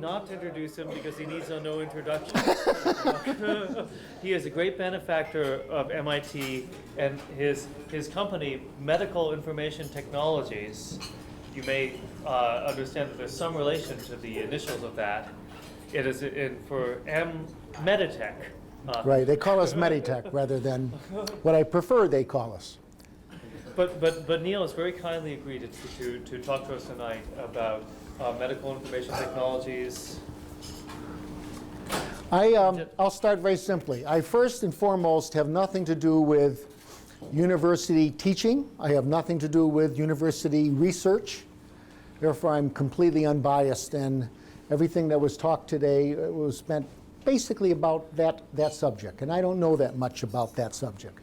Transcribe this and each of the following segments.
not to introduce him because he needs no introduction. He is a great benefactor of MIT and his company, Medical Information Technologies. You may understand that there's some relation to the initials of that. It is for MediTech. Right, they call us MediTech rather than what I prefer they call us. But Neil has very kindly agreed to talk to us tonight about medical information technologies. I'll start very simply. I first and foremost have nothing to do with university teaching. I have nothing to do with university research. Therefore, I'm completely unbiased, and everything that was talked today was spent basically about that subject, and I don't know that much about that subject.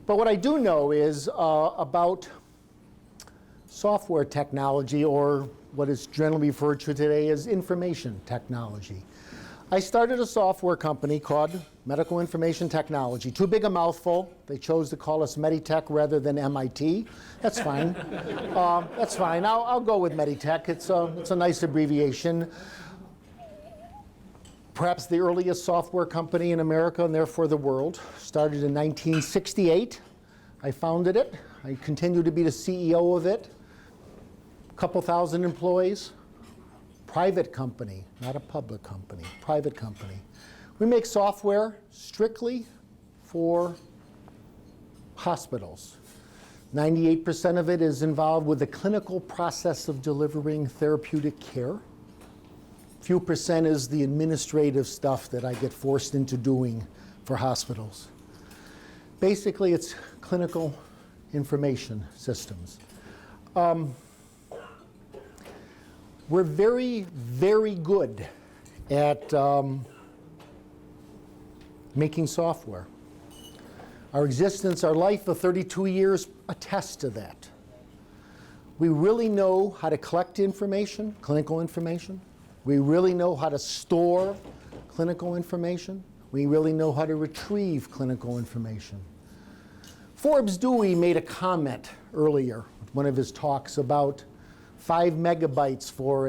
But what I do know is about software technology, or what is generally referred to today as information technology. I started a software company called Medical Information Technology. Too big a mouthful. They chose to call us MediTech rather than MIT. That's fine. That's fine. I'll go with MediTech. It's a nice abbreviation. Perhaps the earliest software company in America and therefore the world. Started in 1968. I founded it. I continue to be the CEO of it. A couple thousand employees. Private company, not a public company, private company. We make software strictly for hospitals. 98% of it is involved with the clinical process of delivering therapeutic care. Few percent is the administrative stuff that I get forced into doing for hospitals. Basically, it's clinical information systems. We're very, very good at making software. Our existence, our life of 32 years attests to that. We really know how to collect information, clinical information. We really know how to store clinical information. We really know how to retrieve clinical information. Forbes Dewey made a comment earlier, one of his talks, about 5 megabytes for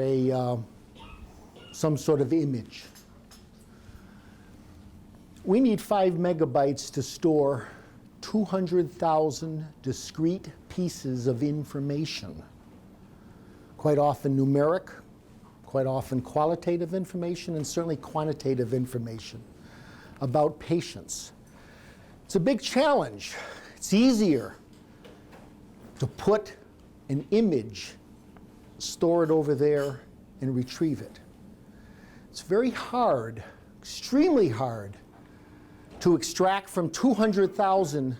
some sort of image. We need 5 megabytes to store 200,000 discrete pieces of information, quite often numeric, quite often qualitative information, and certainly quantitative information about patients. It's a big challenge. It's easier to put an image, store it over there, and retrieve it. It's very hard, extremely hard, to extract from 200,000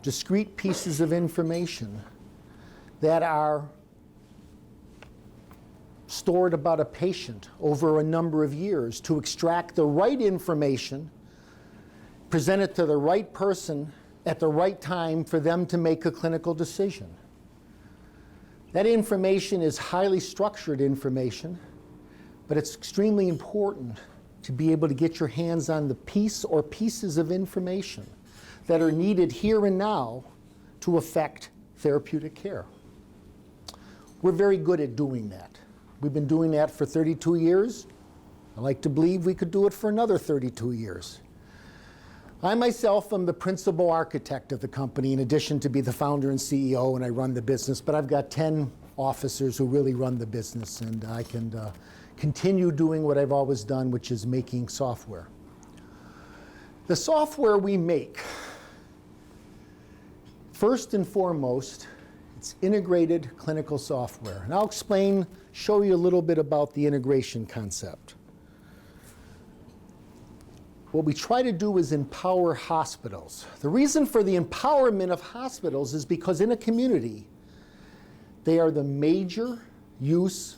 discrete pieces of information that are stored about a patient over a number of years, to extract the right information, present it to the right person at the right time for them to make a clinical decision. That information is highly structured information, but it's extremely important to be able to get your hands on the piece or pieces of information that are needed here and now to affect therapeutic care. We're very good at doing that. We've been doing that for 32 years. I like to believe we could do it for another 32 years. I myself am the principal architect of the company, in addition to be the founder and CEO, and I run the business, but I've got 10 officers who really run the business, and I can continue doing what I've always done, which is making software. The software we make, first and foremost, it's integrated clinical software. And I'll show you a little bit about the integration concept. What we try to do is empower hospitals. The reason for the empowerment of hospitals is because in a community, they are the major use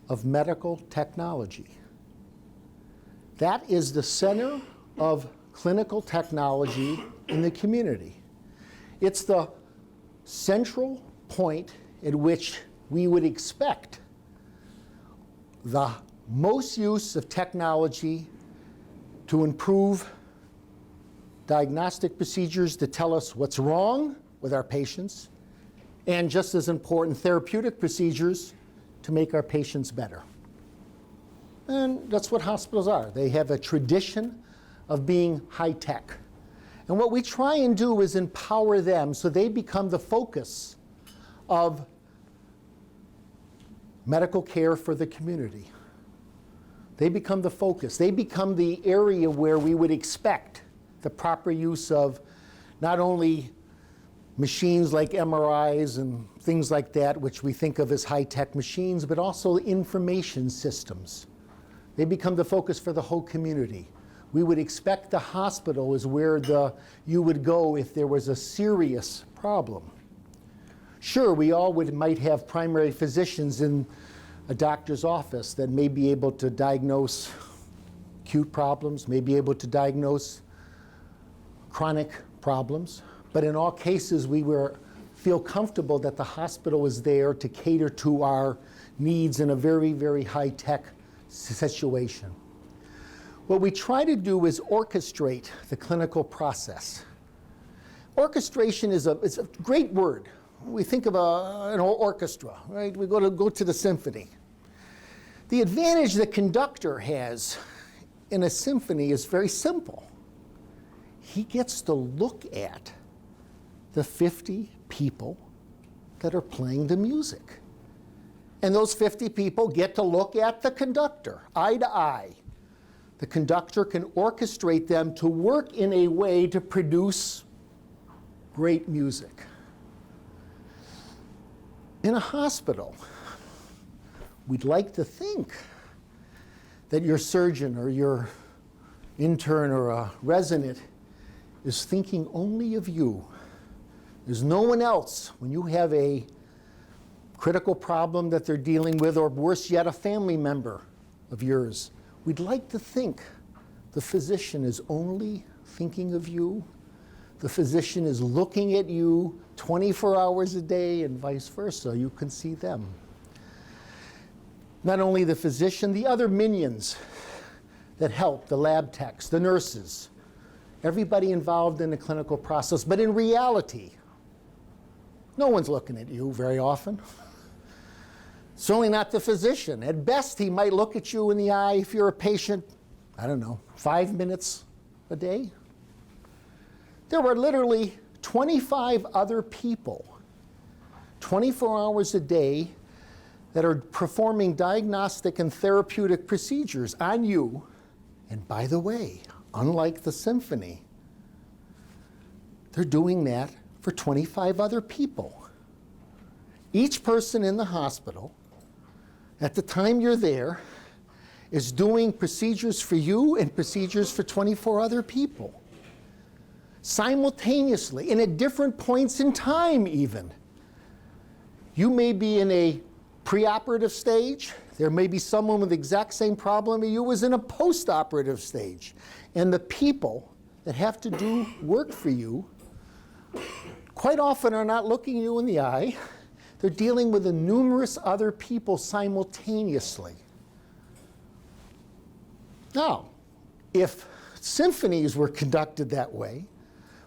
of medical technology. That is the center of clinical technology in the community. It's the central point at which we would expect the most use of technology to improve diagnostic procedures to tell us what's wrong with our patients, and just as important, therapeutic procedures to make our patients better. And that's what hospitals are. They have a tradition of being high tech. And what we try and do is empower them so they become the focus of medical care for the community. They become the focus. They become the area where we would expect the proper use of not only machines like MRIs and things like that, which we think of as high-tech machines, but also information systems. They become the focus for the whole community. We would expect the hospital is where you would go if there was a serious problem. Sure, we all might have primary physicians in a doctor's office that may be able to diagnose acute problems, may be able to diagnose chronic problems. But in all cases, we feel comfortable that the hospital is there to cater to our needs in a very, very high-tech situation. What we try to do is orchestrate the clinical process. Orchestration is a great word. We think of an orchestra, right? We go to the symphony. The advantage the conductor has in a symphony is very simple. He gets to look at the 50 people that are playing the music. And those 50 people get to look at the conductor, eye to eye. The conductor can orchestrate them to work in a way to produce great music. In a hospital, we'd like to think that your surgeon or your intern or a resident is thinking only of you. There's no one else when you have a critical problem that they're dealing with, or worse yet, a family member of yours. We'd like to think the physician is only thinking of you. The physician is looking at you 24 hours a day and vice versa. You can see them. Not only the physician, the other minions that help, the lab techs, the nurses, everybody involved in the clinical process. But in reality, no one's looking at you very often. Certainly not the physician. At best, he might look at you in the eye if you're a patient, 5 minutes a day. There were literally 25 other people, 24 hours a day, that are performing diagnostic and therapeutic procedures on you. And by the way, unlike the symphony, they're doing that for 25 other people. Each person in the hospital, at the time you're there, is doing procedures for you and procedures for 24 other people. Simultaneously, and at different points in time even. You may be in a preoperative stage. There may be someone with the exact same problem as you was in a postoperative stage. And the people that have to do work for you quite often are not looking you in the eye. They're dealing with numerous other people simultaneously. Now, if symphonies were conducted that way,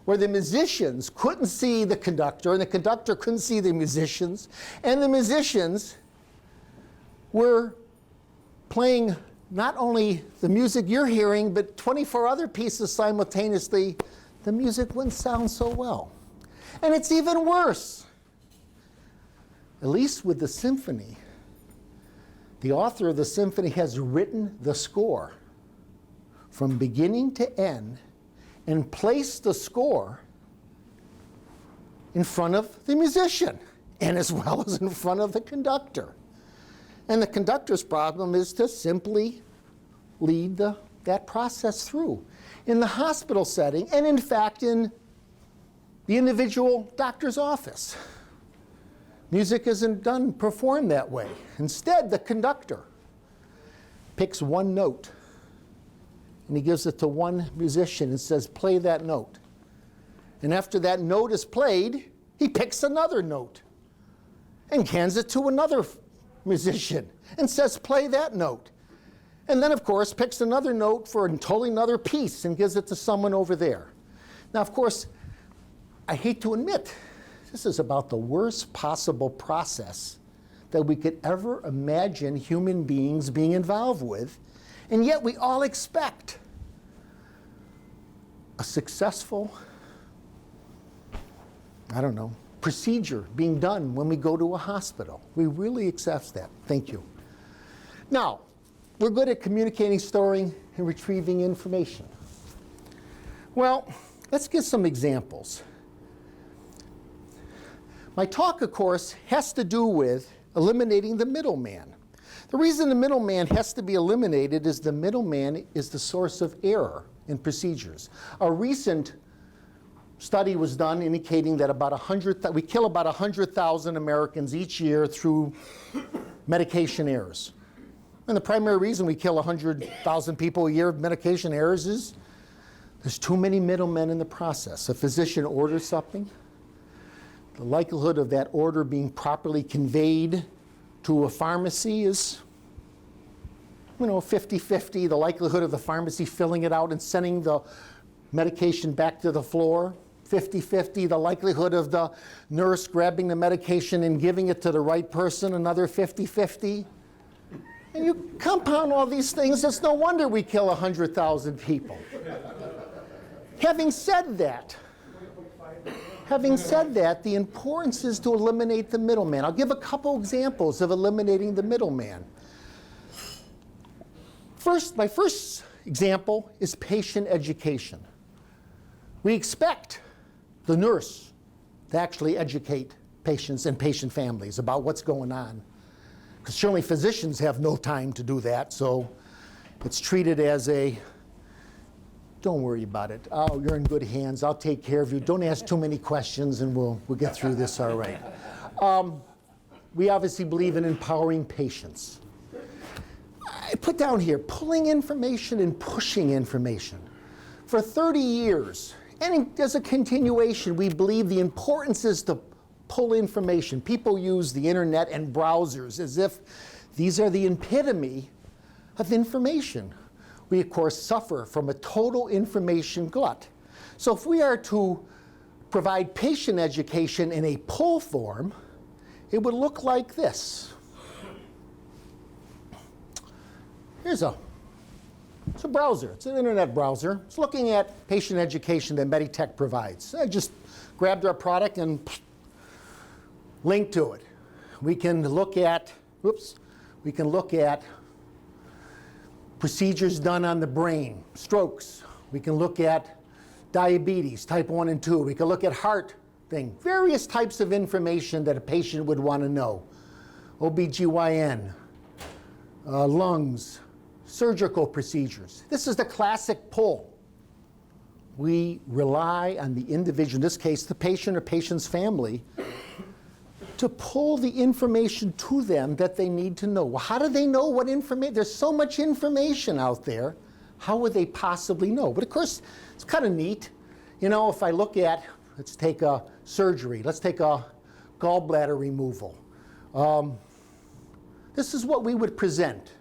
where the musicians couldn't see the conductor and the conductor couldn't see the musicians, and the musicians were playing not only the music you're hearing, but 24 other pieces simultaneously, the music wouldn't sound so well. And it's even worse. At least with the symphony, the author of the symphony has written the score from beginning to end and placed the score in front of the musician and as well as in front of the conductor. And the conductor's problem is to simply lead that process through. In the hospital setting, and in fact in the individual doctor's office, music isn't performed that way. Instead, the conductor picks one note and he gives it to one musician and says, play that note. And after that note is played, he picks another note and hands it to another musician and says, play that note. And then, of course, picks another note for a totally another piece and gives it to someone over there. Now, of course, I hate to admit, this is about the worst possible process that we could ever imagine human beings being involved with. And yet we all expect a successful, I don't know, procedure being done when we go to a hospital. We really accept that. Thank you. Now, we're good at communicating, storing, and retrieving information. Well, let's get some examples. My talk, of course, has to do with eliminating the middleman. The reason the middleman has to be eliminated is the middleman is the source of error in procedures. A recent study was done indicating that we kill about 100,000 Americans each year through medication errors. And the primary reason we kill 100,000 people a year of medication errors is there's too many middlemen in the process. A physician orders something. The likelihood of that order being properly conveyed to a pharmacy is, 50-50. The likelihood of the pharmacy filling it out and sending the medication back to the floor, 50-50. The likelihood of the nurse grabbing the medication and giving it to the right person, another 50-50. And you compound all these things, it's no wonder we kill 100,000 people. Having said that, the importance is to eliminate the middleman. I'll give a couple examples of eliminating the middleman. My first example is patient education. We expect the nurse to actually educate patients and patient families about what's going on. Because certainly physicians have no time to do that, so it's treated as don't worry about it. Oh, you're in good hands. I'll take care of you. Don't ask too many questions, and we'll get through this all right. We obviously believe in empowering patients. I put down here, pulling information and pushing information. For 30 years, and as a continuation, we believe the importance is to pull information. People use the internet and browsers as if these are the epitome of information. We, of course, suffer from a total information glut. So if we are to provide patient education in a pull form, it would look like this. It's a browser. It's an internet browser. It's looking at patient education that MediTech provides. I just grabbed our product and link to it. We can look at procedures done on the brain, strokes. We can look at diabetes, type 1 and 2. We can look at heart thing, various types of information that a patient would want to know. OBGYN, lungs, surgical procedures. This is the classic pull. We rely on the individual, in this case the patient or patient's family, to pull the information to them that they need to know. Well, how do they know what information? There's so much information out there. How would they possibly know? But of course, it's kind of neat. If I look at, let's take a surgery. Let's take a gallbladder removal. This is what we would present.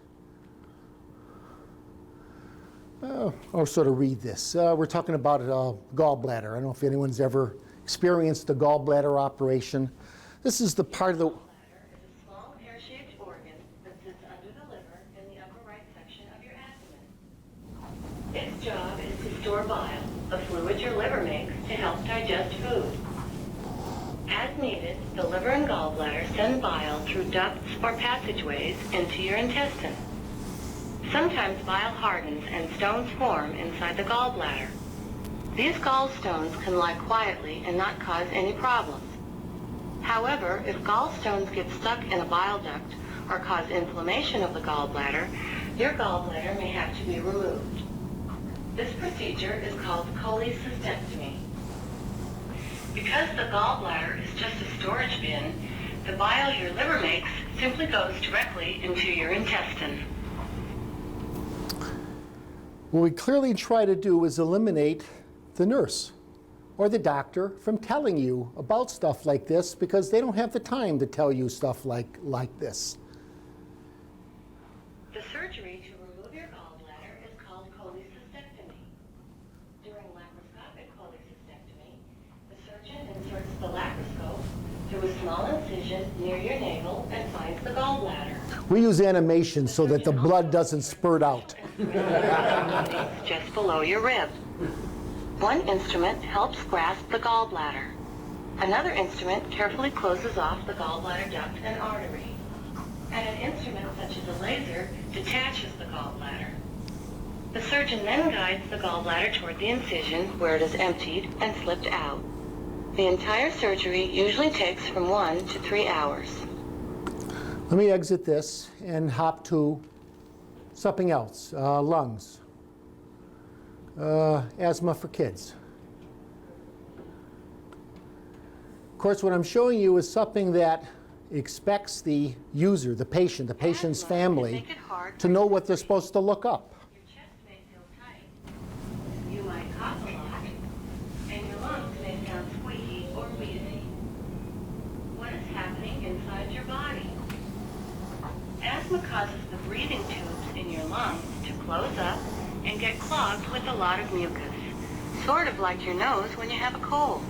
Or sort of read this. We're talking about a gallbladder. I don't know if anyone's ever experienced a gallbladder operation. This is the part of the... Gallbladder is a small pear-shaped organ that sits under the liver in the upper right section of your abdomen. Its job is to store bile, a fluid your liver makes to help digest food. As needed, the liver and gallbladder send bile through ducts or passageways into your intestine. Sometimes bile hardens and stones form inside the gallbladder. These gallstones can lie quietly and not cause any problems. However, if gallstones get stuck in a bile duct or cause inflammation of the gallbladder, your gallbladder may have to be removed. This procedure is called cholecystectomy. Because the gallbladder is just a storage bin, the bile your liver makes simply goes directly into your intestine. What we clearly try to do is eliminate the nurse or the doctor from telling you about stuff like this because they don't have the time to tell you stuff like this. The surgery to remove your gallbladder is called cholecystectomy. During laparoscopic cholecystectomy, the surgeon inserts the laparoscope through a small incision near your navel and finds the gallbladder. We use animation so that the blood doesn't spurt out. Just below your rib. One instrument helps grasp the gallbladder. Another instrument carefully closes off the gallbladder duct and artery. And an instrument such as a laser detaches the gallbladder. The surgeon then guides the gallbladder toward the incision where it is emptied and slipped out. The entire surgery usually takes from 1 to 3 hours. Let me exit this and hop to something else, lungs. Asthma for kids. Of course, what I'm showing you is something that expects the user, the patient's family, to know what they're supposed to look up. Your chest may feel tight. You might cough a lot. And your lungs may sound squeaky or wheezy. What is happening inside your body? Asthma causes the breathing tubes in your lungs to close up and get clogged with a lot of mucus, sort of like your nose when you have a cold.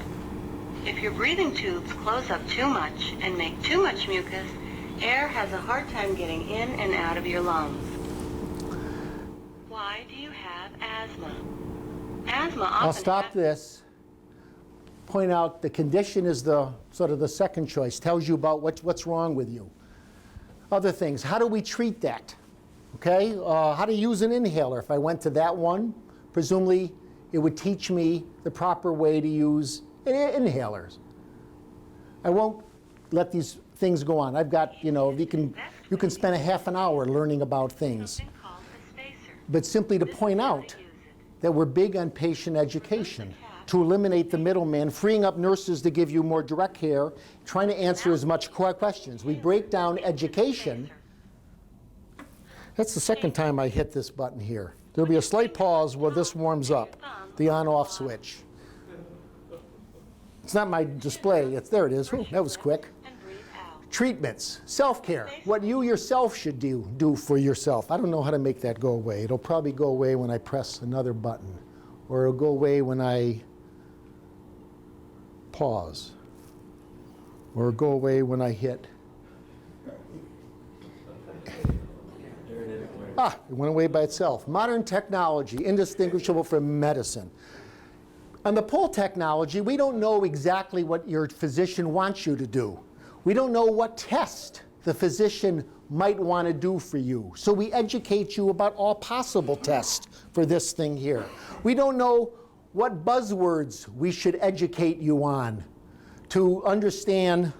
If your breathing tubes close up too much and make too much mucus, air has a hard time getting in and out of your lungs. Why do you have asthma? Asthma often I'll stop this. Point out the condition is the sort of the second choice, tells you about what's wrong with you. Other things, how do we treat that? Okay, how to use an inhaler. If I went to that one, presumably it would teach me the proper way to use inhalers. I won't let these things go on. I've got, you can spend a half an hour learning about things. But simply to point out that we're big on patient education, to eliminate the middleman, freeing up nurses to give you more direct care, trying to answer as much questions. We break down education. That's the second time I hit this button here. There'll be a slight pause while this warms up, the on-off switch. It's not my display. There it is. Ooh, that was quick. Treatments, self-care, what you yourself should do for yourself. I don't know how to make that go away. It'll probably go away when I press another button, or it'll go away when I pause, or it'll go away when I hit. It went away by itself. Modern technology, indistinguishable from medicine. On the pull technology, we don't know exactly what your physician wants you to do. We don't know what test the physician might want to do for you. So we educate you about all possible tests for this thing here. We don't know what buzzwords we should educate you on to understand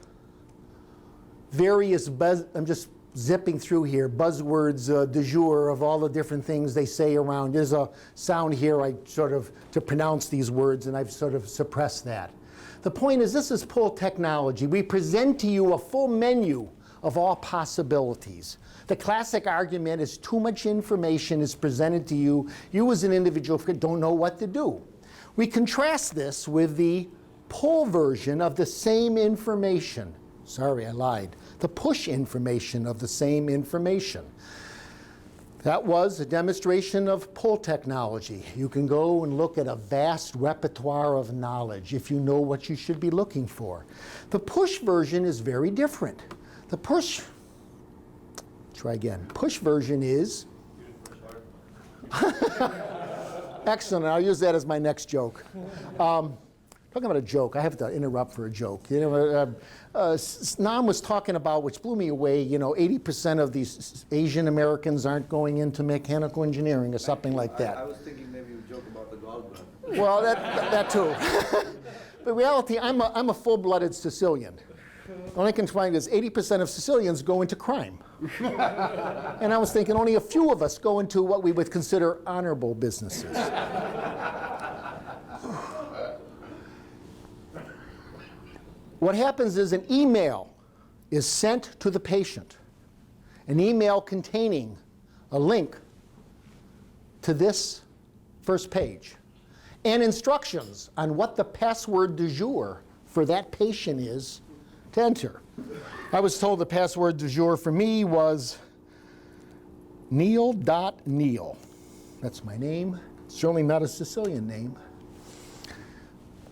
various I'm just zipping through here, buzzwords du jour of all the different things they say around. There's a sound here to pronounce these words, and I've sort of suppressed that. The point is, this is pull technology. We present to you a full menu of all possibilities. The classic argument is too much information is presented to you. You as an individual don't know what to do. We contrast this with the pull version of the same information. Sorry, I lied. The push information of the same information. That was a demonstration of pull technology. You can go and look at a vast repertoire of knowledge if you know what you should be looking for. The push version is very different. The push version is, excellent, I'll use that as my next joke. Talking about a joke, I have to interrupt for a joke. Nam was talking about, which blew me away, 80% of these Asian Americans aren't going into mechanical engineering or something like that. I was thinking maybe you would joke about the gallbladder. Well, that too. But in reality, I'm a full-blooded Sicilian. The only complaint is 80% of Sicilians go into crime. And I was thinking only a few of us go into what we would consider honorable businesses. What happens is an email is sent to the patient, an email containing a link to this first page and instructions on what the password du jour for that patient is to enter. I was told the password du jour for me was Neil.Neil. That's my name. It's certainly not a Sicilian name.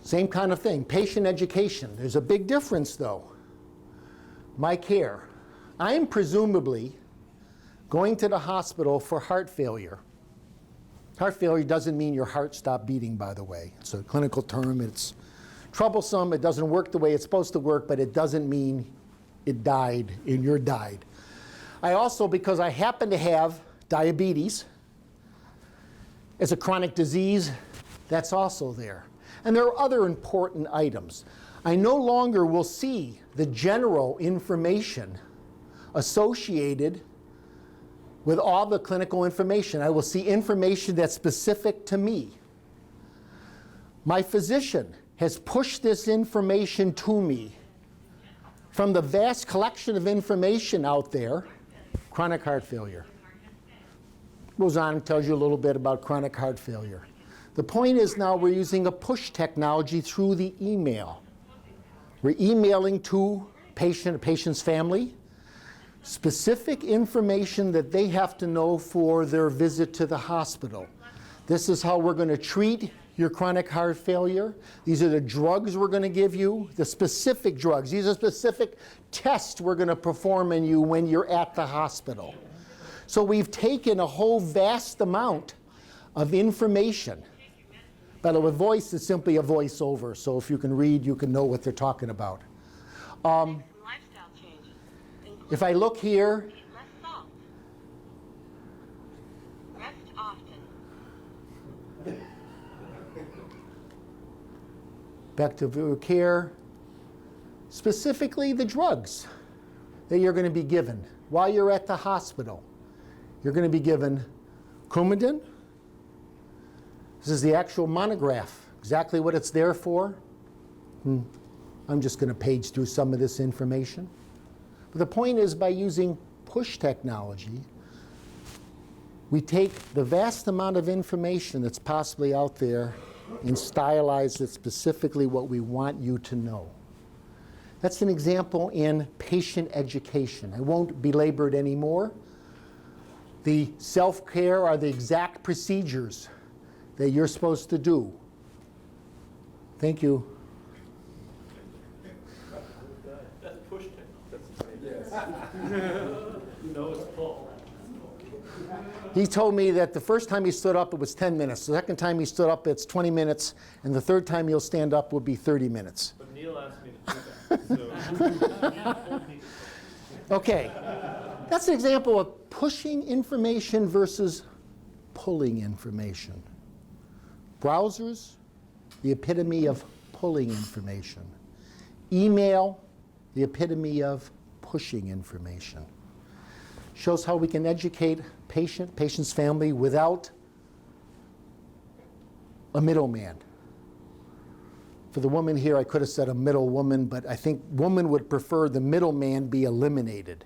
Same kind of thing, patient education. There's a big difference though. my care. I am presumably going to the hospital for heart failure. Heart failure doesn't mean your heart stopped beating, by the way. It's a clinical term. It's troublesome. It doesn't work the way it's supposed to work, but it doesn't mean it died and you're died. I also, because I happen to have diabetes as a chronic disease, that's also there. And there are other important items. I no longer will see the general information associated with all the clinical information. I will see information that's specific to me. My physician has pushed this information to me from the vast collection of information out there. Chronic heart failure. Goes on and tells you a little bit about chronic heart failure. The point is now we're using a push technology through the email. We're emailing to patient's family, specific information that they have to know for their visit to the hospital. This is how we're going to treat your chronic heart failure. These are the drugs we're going to give you, the specific drugs. These are specific tests we're going to perform on you when you're at the hospital. So we've taken a whole vast amount of information. By the way, voice is simply a voiceover, so if you can read, you can know what they're talking about. Lifestyle changes. If I look here, Eat less salt. Rest often. back to care, specifically the drugs that you're going to be given while you're at the hospital. You're going to be given Coumadin. This is the actual monograph, exactly what it's there for. I'm just going to page through some of this information. But the point is, by using push technology, we take the vast amount of information that's possibly out there and stylize it specifically what we want you to know. That's an example in patient education. I won't belabor it anymore. The self-care are the exact procedures that you're supposed to do. Thank you. That's push technology. No, it's pull. He told me that the first time he stood up, it was 10 minutes. The second time he stood up, it's 20 minutes. And the third time he'll stand up will be 30 minutes. But Neil asked me to do that. So. Okay. That's an example of pushing information versus pulling information. Browsers, the epitome of pulling information. Email, the epitome of pushing information. Shows how we can educate patient's family without a middleman. For the woman here, I could have said a middle woman, but I think woman would prefer the middleman be eliminated.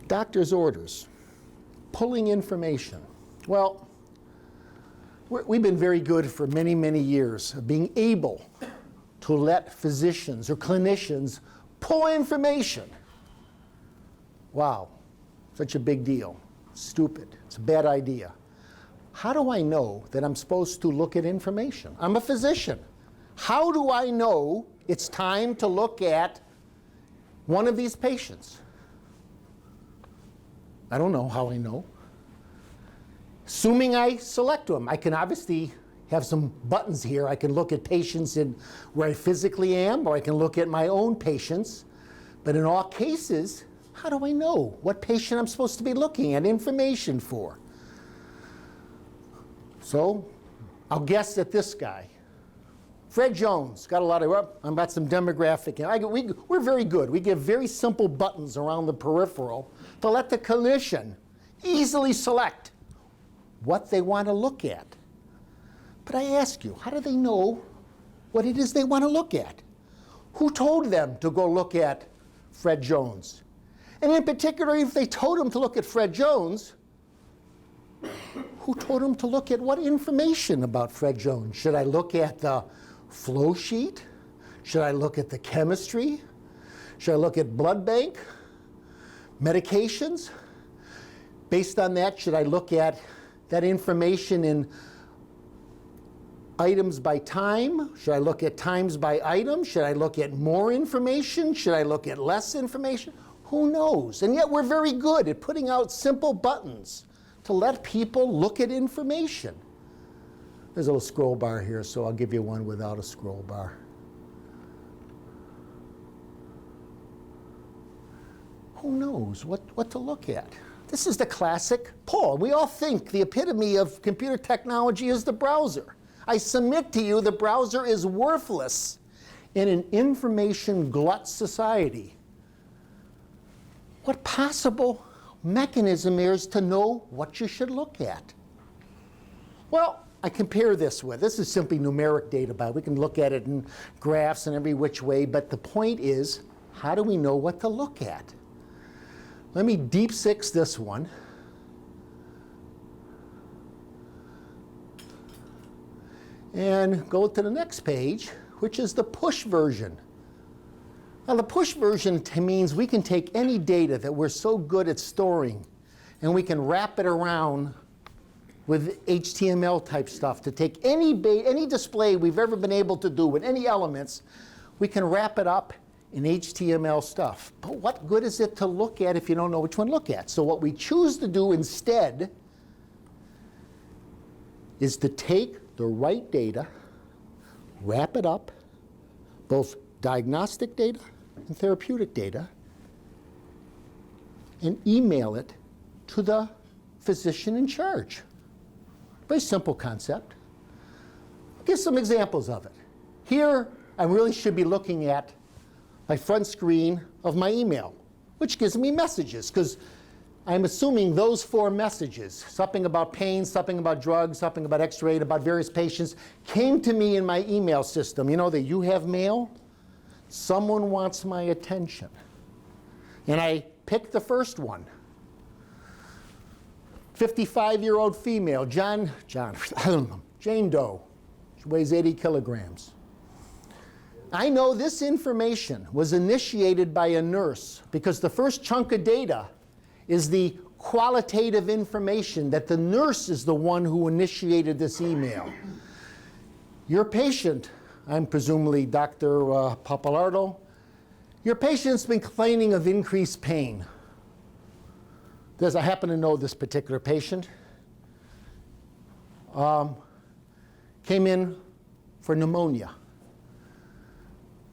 Doctor's orders, pulling information. Well, we've been very good for many, many years of being able to let physicians or clinicians pull information. Wow, such a big deal. Stupid. It's a bad idea. How do I know that I'm supposed to look at information? I'm a physician. How do I know it's time to look at one of these patients? I don't know how I know. Assuming I select them, I can obviously have some buttons here. I can look at patients in where I physically am, or I can look at my own patients. But in all cases, how do I know what patient I'm supposed to be looking at information for? So I'll guess at this guy. Fred Jones, got a lot of, I'm about some demographic. We're very good. We give very simple buttons around the peripheral to let the clinician easily select what they want to look at. But I ask you, how do they know what it is they want to look at? Who told them to go look at Fred Jones? And in particular, if they told them to look at Fred Jones, who told them to look at what information about Fred Jones? Should I look at the flow sheet? Should I look at the chemistry? Should I look at blood bank? Medications? Based on that, should I look at that information in items by time? Should I look at times by item? Should I look at more information? Should I look at less information? Who knows? And yet we're very good at putting out simple buttons to let people look at information. There's a little scroll bar here, so I'll give you one without a scroll bar. Who knows what to look at? This is the classic pull. We all think the epitome of computer technology is the browser. I submit to you the browser is worthless in an information glut society. What possible mechanism is to know what you should look at? Well, I compare this is simply numeric data, but we can look at it in graphs and every which way, but the point is, how do we know what to look at? Let me deep six this one. And go to the next page, which is the push version. Now the push version means we can take any data that we're so good at storing and we can wrap it around with HTML type stuff to take any display we've ever been able to do with any elements, we can wrap it up in HTML stuff. But what good is it to look at if you don't know which one to look at? So what we choose to do instead is to take the right data, wrap it up, both diagnostic data and therapeutic data, and email it to the physician in charge. Very simple concept. I'll give some examples of it. Here, I really should be looking at my front screen of my email, which gives me messages, because I'm assuming those 4 messages, something about pain, something about drugs, something about x-ray, about various patients, came to me in my email system. You know that you have mail? Someone wants my attention. And I picked the first one. 55-year-old female, Jane Doe. She weighs 80 kilograms. I know this information was initiated by a nurse because the first chunk of data is the qualitative information that the nurse is the one who initiated this email. Your patient, I'm presumably Dr. Pappalardo, your patient's been complaining of increased pain. I happen to know this particular patient. Came in for pneumonia.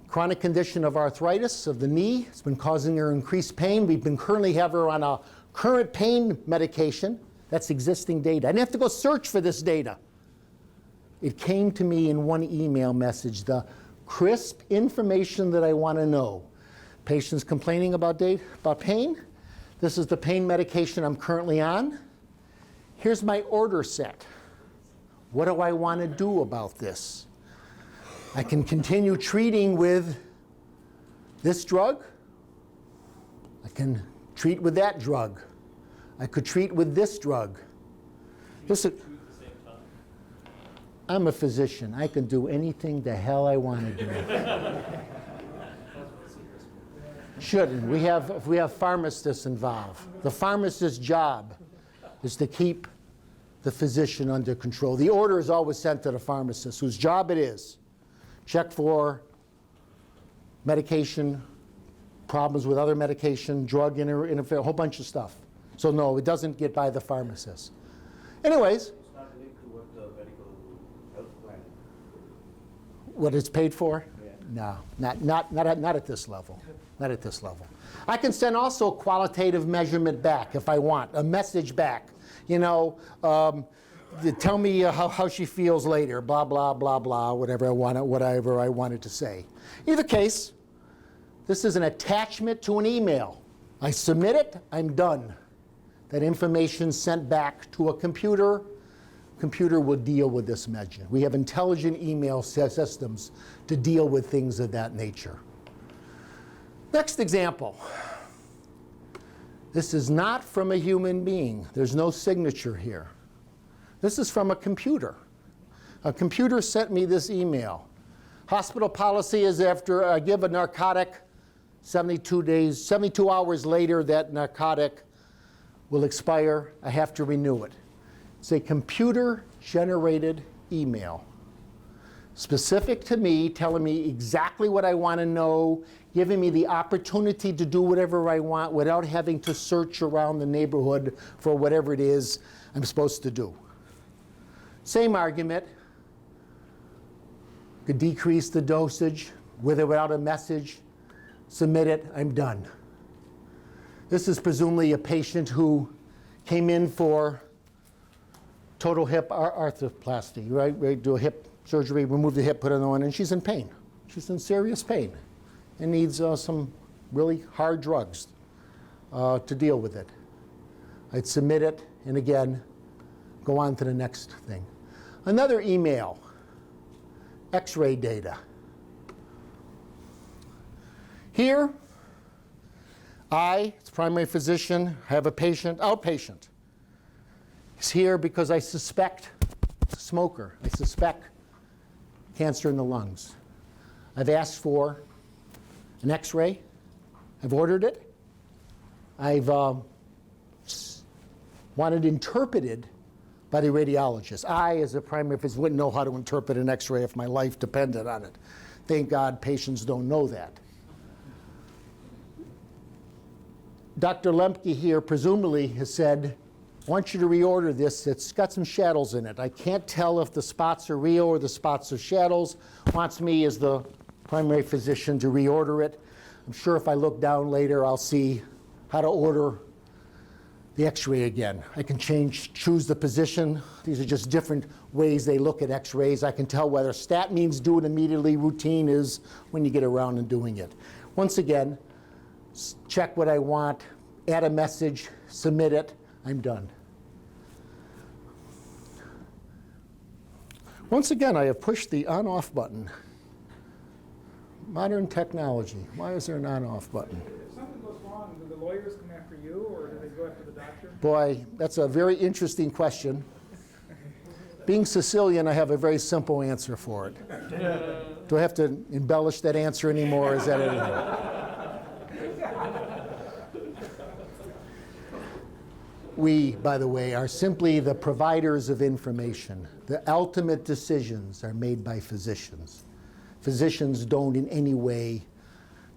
Chronic condition of arthritis of the knee. It's been causing her increased pain. We've been currently have her on a current pain medication. That's existing data. I didn't have to go search for this data. It came to me in one email message, the crisp information that I want to know. Patient's complaining about pain. This is the pain medication I'm currently on. Here's my order set. What do I want to do about this? I can continue treating with this drug. I can treat with that drug. I could treat with this drug. I'm a physician. I can do anything the hell I want to do. Shouldn't. We have pharmacists involved. The pharmacist's job is to keep the physician under control. The order is always sent to the pharmacist, whose job it is. Check for medication, problems with other medication, drug interference, a whole bunch of stuff. So no, it doesn't get by the pharmacist. Anyways. It's not linked to what the medical health plan. What it's paid for? Yeah. No, not at this level. Not at this level. I can send also qualitative measurement back if I want, a message back. You know, tell me how she feels later, blah, blah, blah, blah, whatever I wanted to say. Either case, this is an attachment to an email. I submit it, I'm done. That information sent back to a computer. Computer will deal with this message. We have intelligent email systems to deal with things of that nature. Next example. This is not from a human being. There's no signature here. This is from a computer. A computer sent me this email. Hospital policy is after I give a narcotic, 72 hours later, that narcotic will expire. I have to renew it. It's a computer-generated email. specific to me, telling me exactly what I want to know, giving me the opportunity to do whatever I want without having to search around the neighborhood for whatever it is I'm supposed to do. Same argument. Could decrease the dosage with or without a message, submit it, I'm done. This is presumably a patient who came in for total hip arthroplasty, right? We do a hip surgery, remove the hip, put another one, and she's in pain. She's in serious pain and needs some really hard drugs to deal with it. I'd submit it, and again, go on to the next thing. Another email, X-ray data. Here, as primary physician, have a patient, outpatient. He's here because I suspect a smoker. I suspect cancer in the lungs. I've asked for an X-ray. I've ordered it. I've wanted interpreted by the radiologist. I, as a primary physician, wouldn't know how to interpret an X-ray if my life depended on it. Thank God patients don't know that. Dr. Lemke here presumably has said, I want you to reorder this. It's got some shadows in it. I can't tell if the spots are real or the spots are shadows. Wants me as the primary physician to reorder it. I'm sure if I look down later, I'll see how to order the X-ray again. I can choose the position. These are just different ways they look at X-rays. I can tell whether stat means do it immediately, routine is when you get around and doing it. Once again, check what I want, add a message, submit it, I'm done. Once again, I have pushed the on-off button. Modern technology. Why is there an on-off button? If something goes wrong, do the lawyers come after you, or do they go after the doctor? Boy, that's a very interesting question. Being Sicilian, I have a very simple answer for it. Do I have to embellish that answer anymore? Is that it? We, by the way, are simply the providers of information. The ultimate decisions are made by physicians. Physicians don't in any way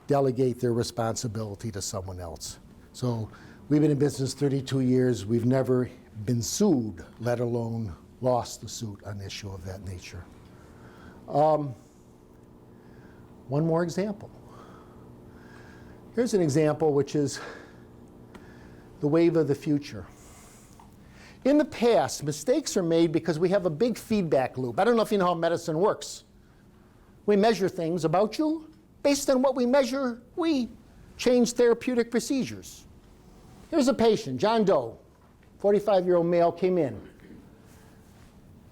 delegate their responsibility to someone else. So we've been in business 32 years. We've never been sued, let alone lost the suit on an issue of that nature. One more example. Here's an example which is the wave of the future. In the past, mistakes are made because we have a big feedback loop. I don't know if you know how medicine works. We measure things about you. Based on what we measure, we change therapeutic procedures. Here's a patient, John Doe, 45-year-old male, came in.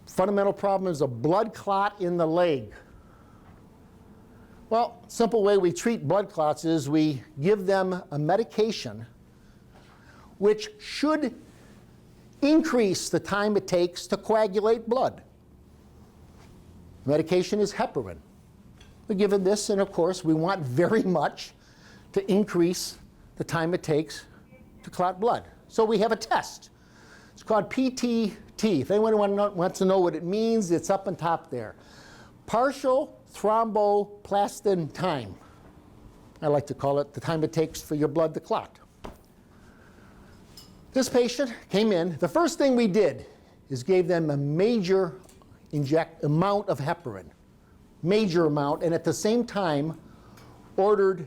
Fundamental problem is a blood clot in the leg. Well, simple way we treat blood clots is we give them a medication which should increase the time it takes to coagulate blood. The medication is heparin. We're given this, and of course, we want very much to increase the time it takes to clot blood. So we have a test. It's called PTT. If anyone wants to know what it means, it's up on top there. Partial thromboplastin time. I like to call it the time it takes for your blood to clot. This patient came in. The first thing we did is gave them a major amount of heparin, major amount, and at the same time ordered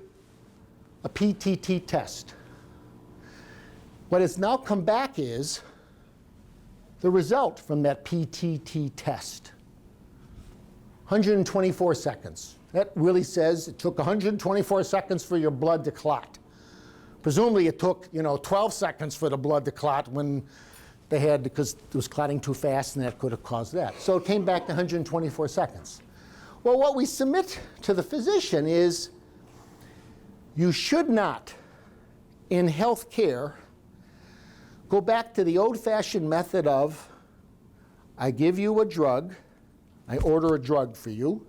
a PTT test. What has now come back is the result from that PTT test. 124 seconds. That really says it took 124 seconds for your blood to clot. Presumably it took 12 seconds for the blood to clot when they had, because it was clotting too fast and that could have caused that. So it came back to 124 seconds. Well, what we submit to the physician is you should not, in health care, go back to the old-fashioned method of I give you a drug, I order a drug for you,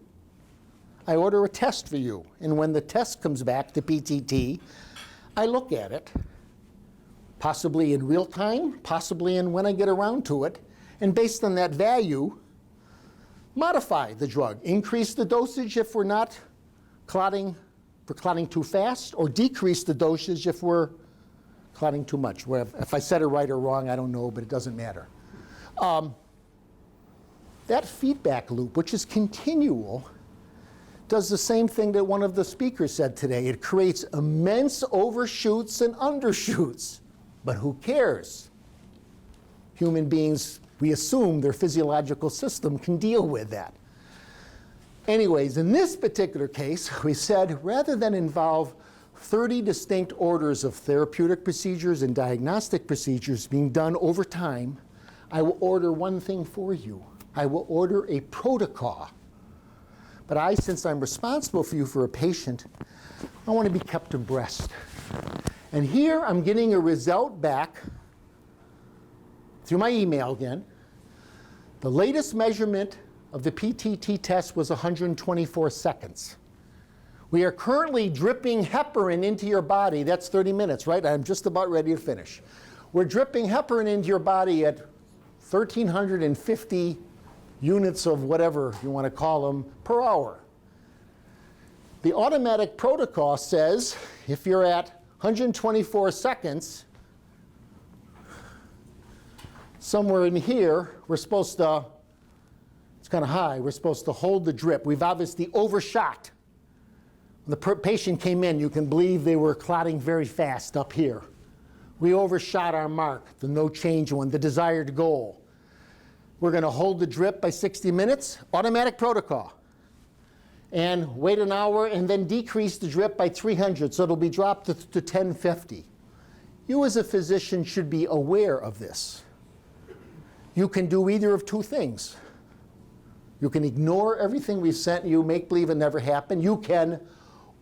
I order a test for you, and when the test comes back to PTT, I look at it, possibly in real time, possibly in when I get around to it, and based on that value, modify the drug. Increase the dosage if we're not clotting, if we're clotting too fast, or decrease the dosage if we're clotting too much. If I said it right or wrong, I don't know, but it doesn't matter. That feedback loop, which is continual, does the same thing that one of the speakers said today. It creates immense overshoots and undershoots. But who cares? Human beings, we assume their physiological system can deal with that. Anyways, in this particular case, we said rather than involve 30 distinct orders of therapeutic procedures and diagnostic procedures being done over time, I will order one thing for you. I will order a protocol. But since I'm responsible for you for a patient, I want to be kept abreast. And here I'm getting a result back through my email again. The latest measurement of the PTT test was 124 seconds. We are currently dripping heparin into your body. That's 30 minutes, right? I'm just about ready to finish. We're dripping heparin into your body at 1,350 units of whatever you want to call them per hour. The automatic protocol says if you're at 124 seconds, somewhere in here, we're supposed to, it's kind of high, we're supposed to hold the drip. We've obviously overshot. When the patient came in, you can believe they were clotting very fast up here. We overshot our mark, the no change one, the desired goal. We're going to hold the drip by 60 minutes, automatic protocol. And wait an hour and then decrease the drip by 300, so it'll be dropped to 1050. You as a physician should be aware of this. You can do either of two things. You can ignore everything we've sent you, make believe it never happened. You can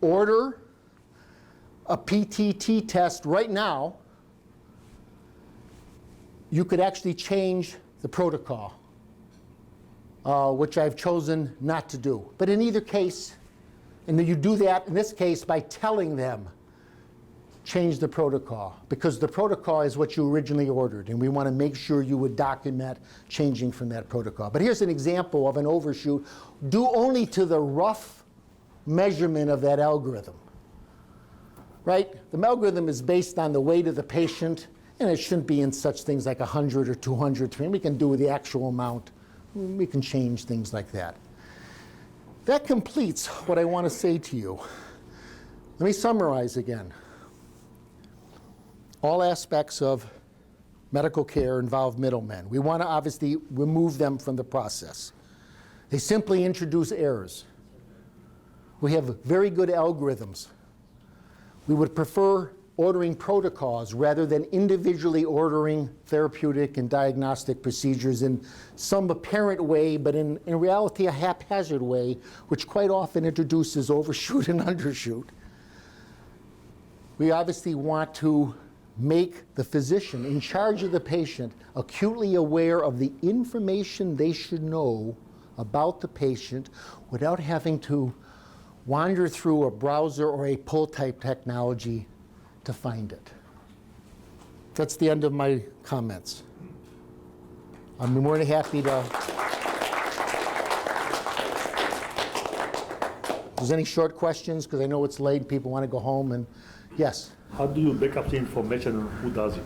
order a PTT test right now. You could actually change the protocol, which I've chosen not to do. But in either case, and you do that in this case by telling them, change the protocol, because the protocol is what you originally ordered, and we want to make sure you would document changing from that protocol. But here's an example of an overshoot due only to the rough measurement of that algorithm. Right? The algorithm is based on the weight of the patient, and it shouldn't be in such things like 100 or 200. We can do the actual amount. We can change things like that. That completes what I want to say to you. Let me summarize again. All aspects of medical care involve middlemen. We want to obviously remove them from the process. They simply introduce errors. We have very good algorithms. We would prefer ordering protocols rather than individually ordering therapeutic and diagnostic procedures in some apparent way, but in reality a haphazard way, which quite often introduces overshoot and undershoot. We obviously want to make the physician in charge of the patient acutely aware of the information they should know about the patient without having to wander through a browser or a pull-type technology to find it. That's the end of my comments. I'm more than happy to. If there's any short questions, because I know it's late, people want to go home, and yes? How do you back up the information and who does it?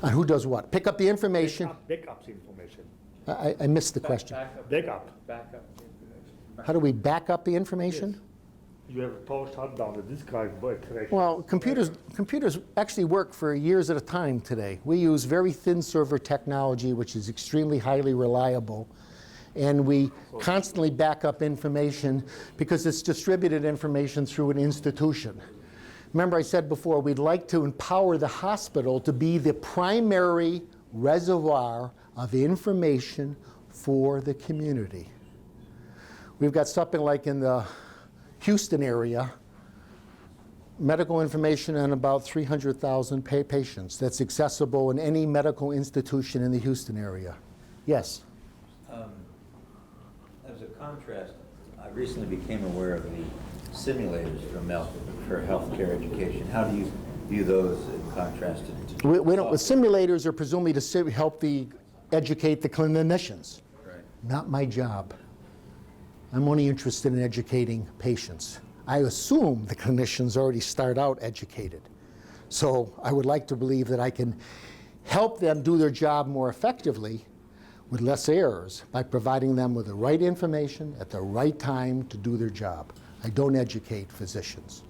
And who does what? Pick up the information. Back up the information. I missed the question. Back up. How do we back up the information? You have a power shutdown, a disk drive correction. Well, computers actually work for years at a time today. We use very thin server technology, which is extremely highly reliable. And we constantly back up information because it's distributed information through an institution. Remember I said before, we'd like to empower the hospital to be the primary reservoir of information for the community. We've got something like in the Houston area, medical information on about 300,000 patients that's accessible in any medical institution in the Houston area. Yes? As a contrast, I recently became aware of the simulators for healthcare education. How do you view those in contrast to We don't, simulators are presumably to help educate the clinicians. Right. Not my job. I'm only interested in educating patients. I assume the clinicians already start out educated. So I would like to believe that I can help them do their job more effectively with less errors by providing them with the right information at the right time to do their job. I don't educate physicians.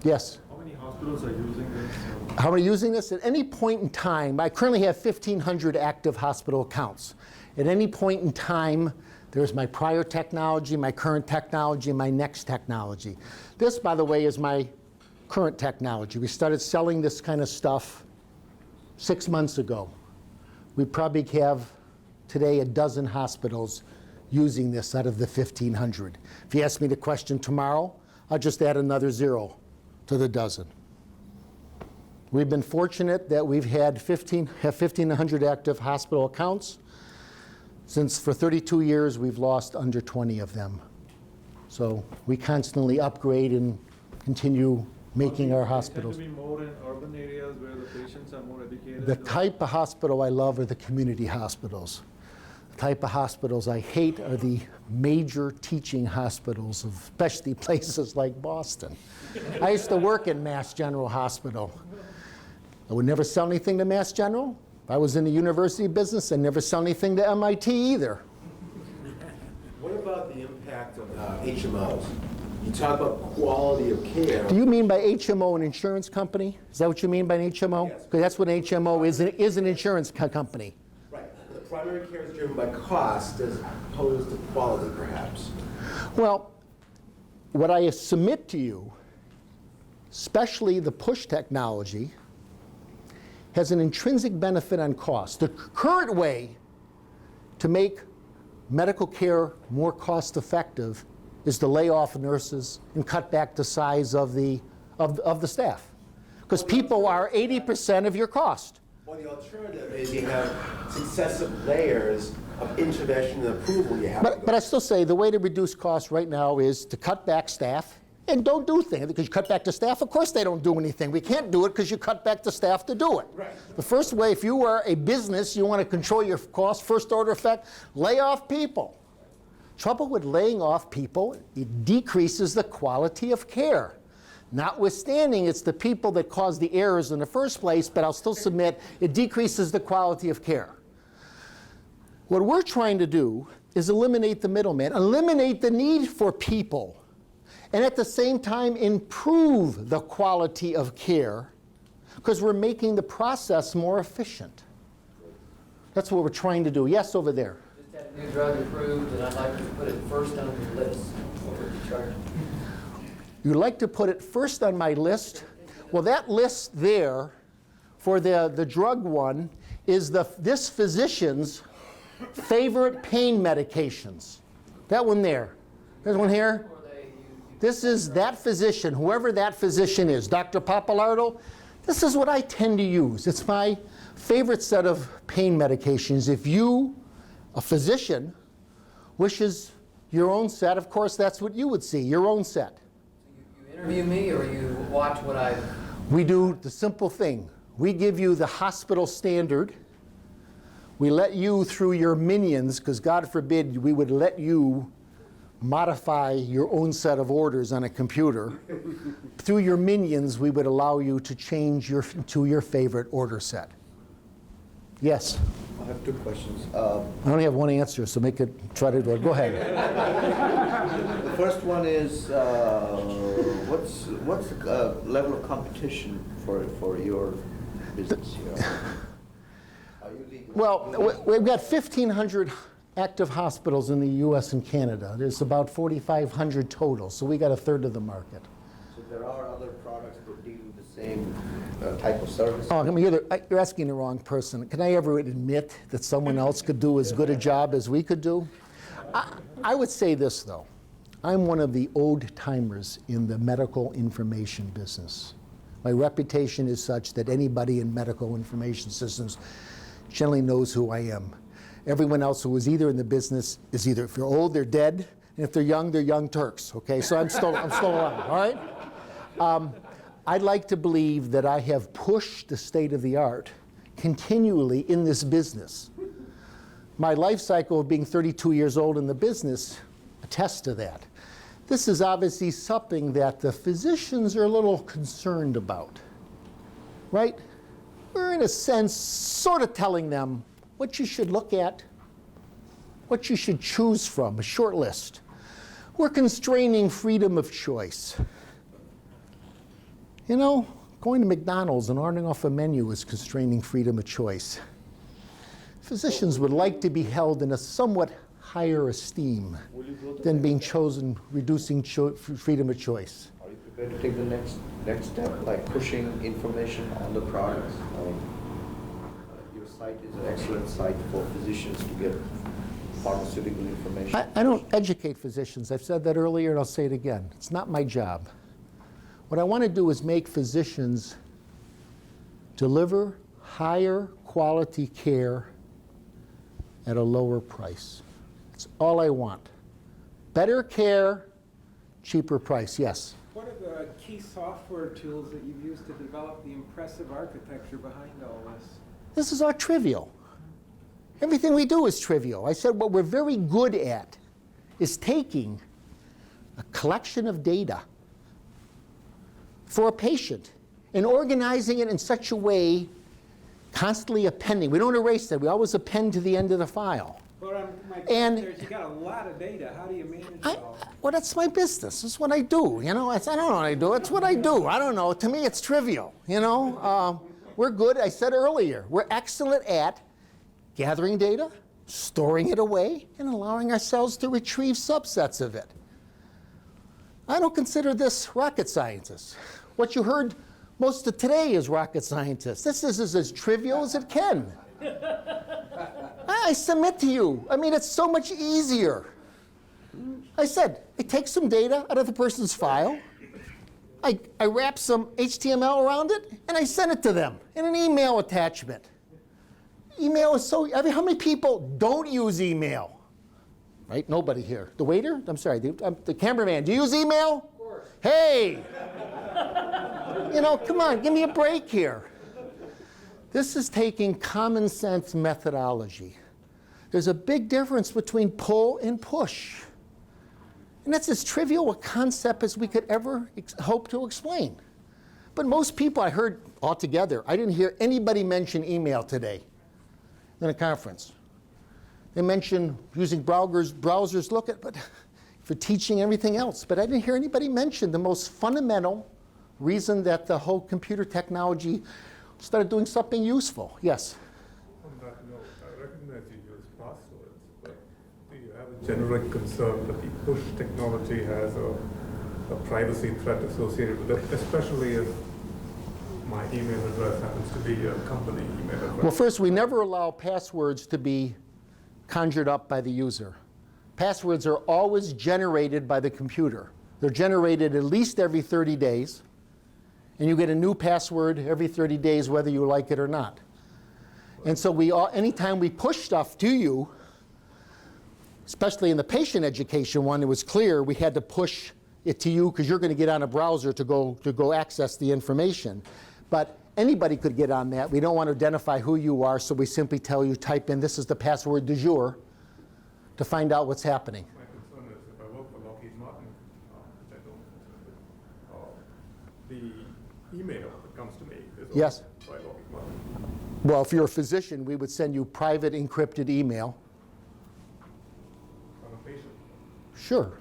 Yes? How many hospitals are using this? How many using this? At any point in time, I currently have 1,500 active hospital accounts. At any point in time, there's my prior technology, my current technology, and my next technology. This, by the way, is my current technology. We started selling this kind of stuff 6 months ago. We probably have today a dozen hospitals using this out of the 1,500. If you ask me the question tomorrow, I'll just add another 0 to the dozen. We've been fortunate that we've had 1,500 active hospital accounts. Since for 32 years, we've lost under 20 of them. So we constantly upgrade and continue making our hospitals. Tend to be more in urban areas where the patients are more educated. The type of hospital I love are the community hospitals. The type of hospitals I hate are the major teaching hospitals, of especially places like Boston. I used to work in Mass General Hospital. I would never sell anything to Mass General. If I was in the university business, I'd never sell anything to MIT either. What about the impact of HMOs? You talk about quality of care. Do you mean by HMO an insurance company? Is that what you mean by an HMO? Yes. Because that's what an HMO is an insurance company. Right. The primary care is driven by cost as opposed to quality, perhaps. Well, what I submit to you, especially the push technology, has an intrinsic benefit on cost. The current way to make medical care more cost effective is to lay off nurses and cut back the size of the staff. Because people are 80% of your cost. Well, the alternative is you have successive layers of intervention and approval you have to go But I still say the way to reduce costs right now is to cut back staff and don't do things. Because you cut back the staff, of course they don't do anything. We can't do it because you cut back the staff to do it. Right. The first way, if you are a business, you want to control your costs, first order effect, lay off people. Trouble with laying off people, it decreases the quality of care. Notwithstanding, it's the people that cause the errors in the first place, but I'll still submit it decreases the quality of care. What we're trying to do is eliminate the middleman, eliminate the need for people, and at the same time improve the quality of care because we're making the process more efficient. That's what we're trying to do. Yes, over there. Just had a new drug approved, and I'd like to put it first on your list. What would you charge? You'd like to put it first on my list? Well, that list there for the drug one is this physician's favorite pain medications. That one there. There's one here. This is that physician, whoever that physician is, Dr. Pappalardo. This is what I tend to use. It's my favorite set of pain medications. If you, a physician, wishes your own set, of course, that's what you would see, your own set. You interview me, or you watch what I... We do the simple thing. We give you the hospital standard. We let you, through your minions, because God forbid we would let you modify your own set of orders on a computer. Through your minions, we would allow you to change to your favorite order set. Yes? I have two questions. I only have one answer, so try to do it. Go ahead. The first one is, what's the level of competition for your business here? Are you legal? Well, we've got 1,500 active hospitals in the U.S. and Canada. There's about 4,500 total, so we got a third of the market. So there are other products that deal with the same type of service? Oh, I mean, you're asking the wrong person. Can I ever admit that someone else could do as good a job as we could do? I would say this, though. I'm one of the old-timers in the medical information business. My reputation is such that anybody in medical information systems generally knows who I am. Everyone else who is either in the business is either, if you're old, they're dead, and if they're young Turks, okay? So I'm still alive, all right? I'd like to believe that I have pushed the state of the art continually in this business. my life cycle of being 32 years old in the business attests to that. This is obviously something that the physicians are a little concerned about, right? We're, in a sense, sort of telling them what you should look at, what you should choose from, a short list. We're constraining freedom of choice. You know, going to McDonald's and ordering off a menu is constraining freedom of choice. Physicians would like to be held in a somewhat higher esteem than being chosen, reducing freedom of choice. Are you prepared to take the next step, like pushing information on the products? Your site is an excellent site for physicians to get pharmaceutical information. I don't educate physicians. I've said that earlier and I'll say it again. It's not my job. What I want to do is make physicians deliver higher quality care at a lower price. That's all I want. Better care, cheaper price, yes. What are the key software tools that you've used to develop the impressive architecture behind all this? This is all trivial. Everything we do is trivial. I said what we're very good at is taking a collection of data for a patient and organizing it in such a way, constantly appending. We don't erase that. We always append to the end of the file. But my question is, you got a lot of data. How do you manage it all? Well, that's my business. That's what I do. You know, I don't know what I do. It's what I do. I don't know. To me, it's trivial. You know, we're good. I said earlier, we're excellent at gathering data, storing it away, and allowing ourselves to retrieve subsets of it. I don't consider this rocket scientists. What you heard most of today is rocket scientists. This is as trivial as it can. I submit to you. I mean, it's so much easier. I said, I take some data out of the person's file, I wrap some HTML around it, and I send it to them in an email attachment. Email is so, how many people don't use email? Right, nobody here. The waiter? I'm sorry, the cameraman. Do you use email? Of course. Hey! You know, come on, give me a break here. This is taking common sense methodology. There's a big difference between pull and push. And that's as trivial a concept as we could ever hope to explain. But most people I heard altogether, I didn't hear anybody mention email today in a conference. They mentioned using browsers, look at, but for teaching everything else. But I didn't hear anybody mention the most fundamental reason that the whole computer technology started doing something useful. Yes? On that note, I recognize you use passwords, but do you have a general concern that the push technology has a privacy threat associated with it, especially if my email address happens to be a company email address? Well, first, we never allow passwords to be conjured up by the user. Passwords are always generated by the computer. They're generated at least every 30 days, and you get a new password every 30 days whether you like it or not. And so anytime we push stuff to you, especially in the patient education one, it was clear we had to push it to you because you're going to get on a browser to go access the information. But anybody could get on that. We don't want to identify who you are, so we simply tell you, type in, this is the password du jour, to find out what's happening. My concern is if I work for Lockheed Martin, which I don't, the email that comes to me is Yes. by Lockheed Martin. Well, if you're a physician, we would send you private encrypted email. From a patient. Sure.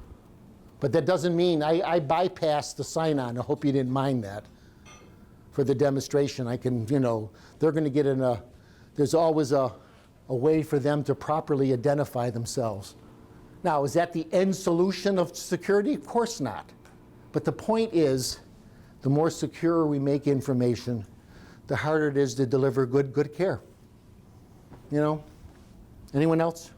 But that doesn't mean I bypassed the sign-on. I hope you didn't mind that. For the demonstration, I can, you know, they're going to get in there's always a way for them to properly identify themselves. Now, is that the end solution of security? Of course not. But the point is, the more secure we make information, the harder it is to deliver good care. You know? Anyone else?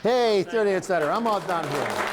Hey, 30 et cetera. I'm all done here.